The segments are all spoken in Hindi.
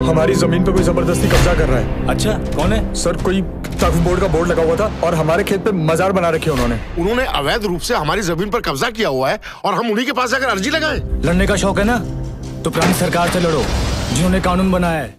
हमारी जमीन पे कोई जबरदस्ती कब्जा कर रहा है। अच्छा, कौन है? सर, कोई वक्फ बोर्ड का बोर्ड लगा हुआ था और हमारे खेत पे मजार बना रखे उन्होंने अवैध रूप से हमारी जमीन पर कब्जा किया हुआ है और हम उन्हीं के पास जाकर अर्जी लगाएं। लड़ने का शौक है ना, तो पुरानी सरकार से लड़ो जिन्होंने कानून बनाया है।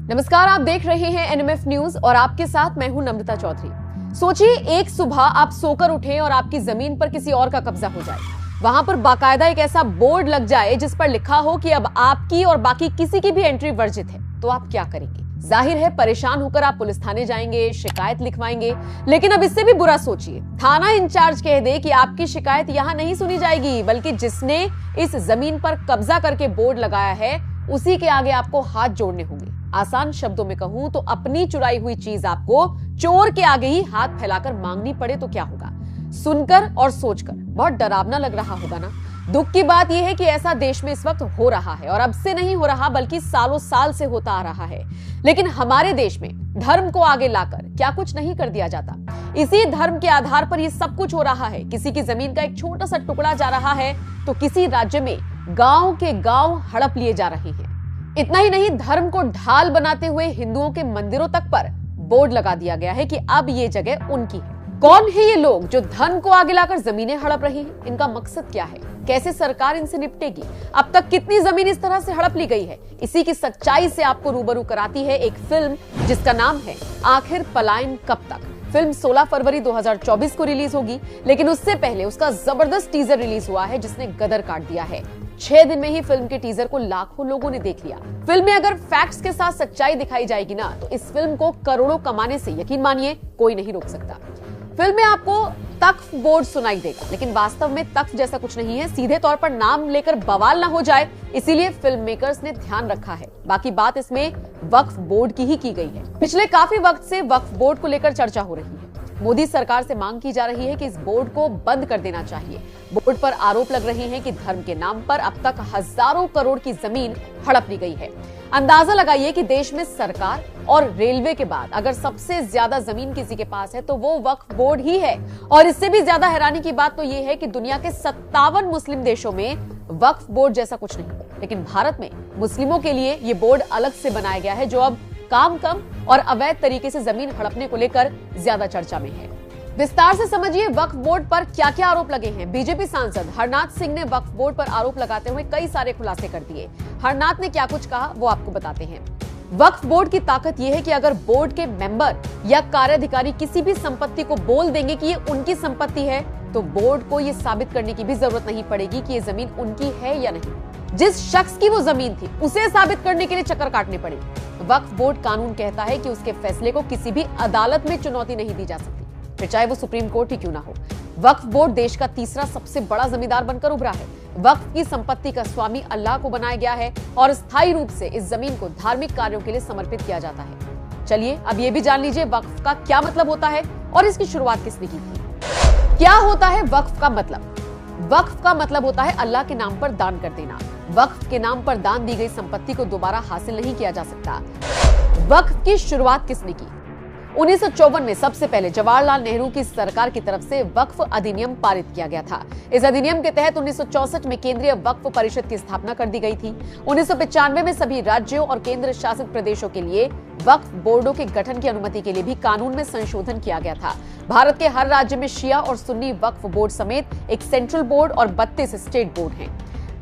नमस्कार, आप देख रहे हैं एनएमएफ न्यूज और आपके साथ मैं हूं नम्रता चौधरी। सोचिए, एक सुबह आप सोकर उठे और आपकी जमीन पर किसी और का कब्जा हो जाए। वहां पर बाकायदा एक ऐसा बोर्ड लग जाए जिस पर लिखा हो कि अब आपकी और बाकी किसी की भी एंट्री वर्जित है, तो आप क्या करेंगे? जाहिर है, परेशान होकर आप पुलिस थाने जाएंगे, शिकायत लिखवाएंगे। लेकिन अब इससे भी बुरा सोचिए, थाना इंचार्ज कह दे कि आपकी शिकायत यहां नहीं सुनी जाएगी, बल्कि जिसने इस जमीन पर कब्जा करके बोर्ड लगाया है उसी के आगे आपको हाथ जोड़ने होंगे। आसान शब्दों में कहूं तो अपनी चुराई हुई चीज आपको चोर के आगे ही हाथ फैलाकर मांगनी पड़े तो क्या होगा? सुनकर और सोचकर बहुत डरावना लग रहा होगा ना। दुख की बात यह है कि ऐसा देश में इस वक्त हो रहा है, और अब से नहीं हो रहा बल्कि सालों साल से होता आ रहा है। लेकिन हमारे देश में धर्म को आगे लाकर क्या कुछ नहीं कर दिया जाता? इसी धर्म के आधार पर यह सब कुछ हो रहा है। किसी की जमीन का एक छोटा सा टुकड़ा जा रहा है तो किसी राज्य में गांव के गांव हड़प लिए जा रहे हैं। इतना ही नहीं, धर्म को ढाल बनाते हुए हिंदुओं के मंदिरों तक पर बोर्ड लगा दिया गया है कि अब ये जगह उनकी है। कौन है ये लोग जो धन को आगे लाकर जमीनें हड़प रही हैं? इनका मकसद क्या है? कैसे सरकार इनसे निपटेगी? अब तक कितनी जमीन इस तरह से हड़प ली गई है? इसी की सच्चाई से आपको रूबरू कराती है एक फिल्म जिसका नाम है आखिर पलायन कब तक। फिल्म 16 फरवरी 2024 को रिलीज होगी, लेकिन उससे पहले उसका जबरदस्त टीजर रिलीज हुआ है जिसने गदर काट दिया है। 6 दिन में ही फिल्म के टीजर को लाखों लोगों ने देख लिया। फिल्म में अगर फैक्ट्स के साथ सच्चाई दिखाई जाएगी ना, तो इस फिल्म को करोड़ों कमाने से यकीन मानिए कोई नहीं रोक सकता। फिल्म में आपको तख्फ बोर्ड सुनाई देगा, लेकिन वास्तव में तख्फ जैसा कुछ नहीं है। सीधे तौर पर नाम लेकर बवाल ना हो जाए, इसीलिए फिल्म मेकर्स ने ध्यान रखा है। बाकी बात इसमें वक्फ बोर्ड की ही की गई है। पिछले काफी वक्त से वक्फ बोर्ड को लेकर चर्चा हो रही है। मोदी सरकार से मांग की जा रही है कि इस बोर्ड को बंद कर देना चाहिए। बोर्ड पर आरोप लग रहे हैं कि धर्म के नाम पर अब तक हजारों करोड़ की जमीन हड़प ली गई है। अंदाजा लगाइए कि देश में सरकार और रेलवे के बाद अगर सबसे ज्यादा जमीन किसी के पास है तो वो वक्फ बोर्ड ही है। और इससे भी ज्यादा हैरानी की बात तो ये है कि दुनिया के 57 मुस्लिम देशों में वक्फ बोर्ड जैसा कुछ नहीं, लेकिन भारत में मुस्लिमों के लिए ये बोर्ड अलग से बनाया गया है, जो अब काम कम और अवैध तरीके से जमीन हड़पने को लेकर ज्यादा चर्चा में है। विस्तार से समझिए वक्फ बोर्ड पर क्या क्या आरोप लगे हैं। बीजेपी सांसद हरनाथ सिंह ने वक्फ बोर्ड पर आरोप लगाते हुए कई सारे खुलासे कर दिए। हरनाथ ने क्या कुछ कहा वो आपको बताते हैं। वक्फ बोर्ड की ताकत यह है कि अगर बोर्ड के मेंबर या कार्याधिकारी किसी भी संपत्ति को बोल देंगे कि ये उनकी संपत्ति है, तो बोर्ड को ये साबित करने की भी जरूरत नहीं पड़ेगी कि ये जमीन उनकी है या नहीं। जिस शख्स की वो जमीन थी उसे साबित करने के लिए चक्कर काटने पड़े। वक्फ बोर्ड कानून कहता है कि उसके फैसले को किसी भी अदालत में चुनौती नहीं दी जा सकती, फिर चाहे वो सुप्रीम कोर्ट ही क्यों ना हो। वक्फ बोर्ड देश का तीसरा सबसे बड़ा जमींदार बनकर उभरा है। वक्फ की संपत्ति का स्वामी अल्लाह को बनाया गया है और स्थायी रूप से इस जमीन को धार्मिक कार्यों के लिए समर्पित किया जाता है। चलिए अब ये भी जान लीजिए वक्फ का क्या मतलब होता है और इसकी शुरुआत किसने की थी। क्या होता है वक्फ का मतलब? वक्फ का मतलब होता है अल्लाह के नाम पर दान कर देना। वक्फ के नाम पर दान दी गई संपत्ति को दोबारा हासिल नहीं किया जा सकता। वक्फ की शुरुआत किसने की? 1954 में सबसे पहले जवाहरलाल नेहरू की सरकार की तरफ से वक्फ अधिनियम पारित किया गया था। इस अधिनियम के तहत 1964 में केंद्रीय वक्फ परिषद की स्थापना कर दी गई थी। 1995 में सभी राज्यों और केंद्र शासित प्रदेशों के लिए वक्फ बोर्डों के गठन की अनुमति के लिए भी कानून में संशोधन किया गया था। भारत के हर राज्य में शिया और सुन्नी वक्फ बोर्ड समेत एक सेंट्रल बोर्ड और 32 स्टेट बोर्ड हैं।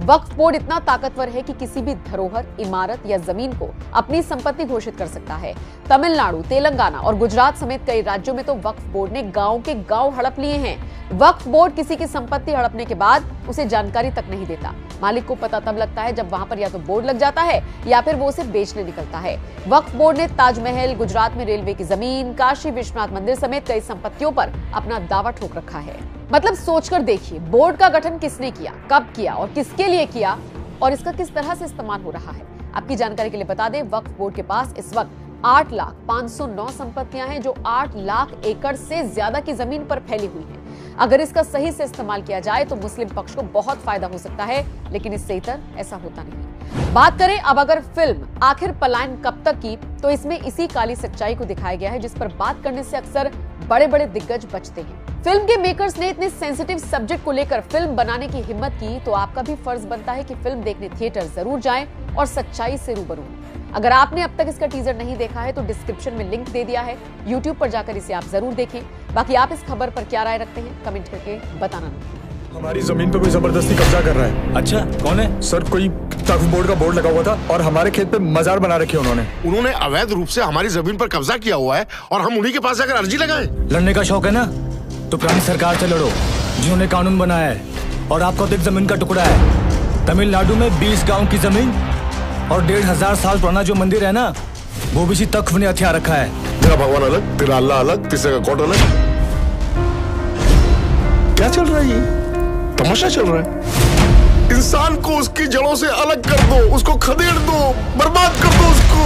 वक्फ बोर्ड इतना ताकतवर है कि किसी भी धरोहर, इमारत या जमीन को अपनी संपत्ति घोषित कर सकता है। तमिलनाडु, तेलंगाना और गुजरात समेत कई राज्यों में तो वक्फ बोर्ड ने गांव के गांव हड़प लिए हैं। वक्फ बोर्ड किसी की संपत्ति हड़पने के बाद उसे जानकारी तक नहीं देता। मालिक को पता तब लगता है जब वहां पर या तो बोर्ड लग जाता है या फिर वो उसे बेचने निकलता है। वक्फ बोर्ड ने ताजमहल, गुजरात में रेलवे की जमीन, काशी विश्वनाथ मंदिर समेत कई संपत्तियों पर अपना दावा ठोक रखा है। मतलब सोचकर देखिए, बोर्ड का गठन किसने किया, कब किया और किसके लिए किया, और इसका किस तरह से इस्तेमाल हो रहा है। आपकी जानकारी के लिए बता दें, वक्फ बोर्ड के पास इस वक्त 8,509 संपत्तियां हैं जो 8 लाख एकड़ से ज्यादा की जमीन पर फैली हुई हैं। अगर इसका सही से इस्तेमाल किया जाए तो मुस्लिम पक्ष को बहुत फायदा हो सकता है, लेकिन इससे इतर ऐसा होता नहीं। बात करें अब अगर फिल्म आखिर पलायन कब तक की, तो इसमें इसी काली सच्चाई को दिखाया गया है जिस पर बात करने से अक्सर बड़े बड़े दिग्गज बचते हैं। फिल्म के मेकर्स ने इतने सेंसिटिव सब्जेक्ट को लेकर फिल्म बनाने की हिम्मत की तो आपका भी फर्ज बनता है कि फिल्म देखने थिएटर जरूर जाएं और सच्चाई से रूबरू हों। अगर आपने अब तक इसका टीजर नहीं देखा है तो डिस्क्रिप्शन में लिंक दे दिया है, YouTube पर जाकर इसे आप जरूर देखें। बाकी आप इस खबर पर क्या राय रखते हैं कमेंट करके बताना नहीं। हमारी जमीन पे कोई जबरदस्ती कब्जा कर रहा है। अच्छा, कौन है? सर, कोई वक्फ बोर्ड का बोर्ड लगा हुआ था और हमारे खेत पे मजार बना रखी है उन्होंने अवैध रूप से हमारी जमीन पर कब्जा किया हुआ है और हम उन्हीं के पास जाकर अर्जी लगाएं। लड़ने का शौक है ना, तो पुरानी सरकार से लड़ो जिन्होंने कानून बनाया है। और आपका तो एक जमीन का टुकड़ा है। तमिलनाडु में 20 गांव की जमीन और 1500 साल पुराना जो मंदिर है ना, वो भी इसी तख्फ ने हथियार रखा है। तेरा भगवान अलग, तेरा अल्लाह अलग, तीसरे का कोर्ट अलग। क्या चल रहा है ये? तमाशा चल रहा है। इंसान को उसकी जड़ों से अलग कर दो, उसको खदेड़ दो, बर्बाद कर दो उसको।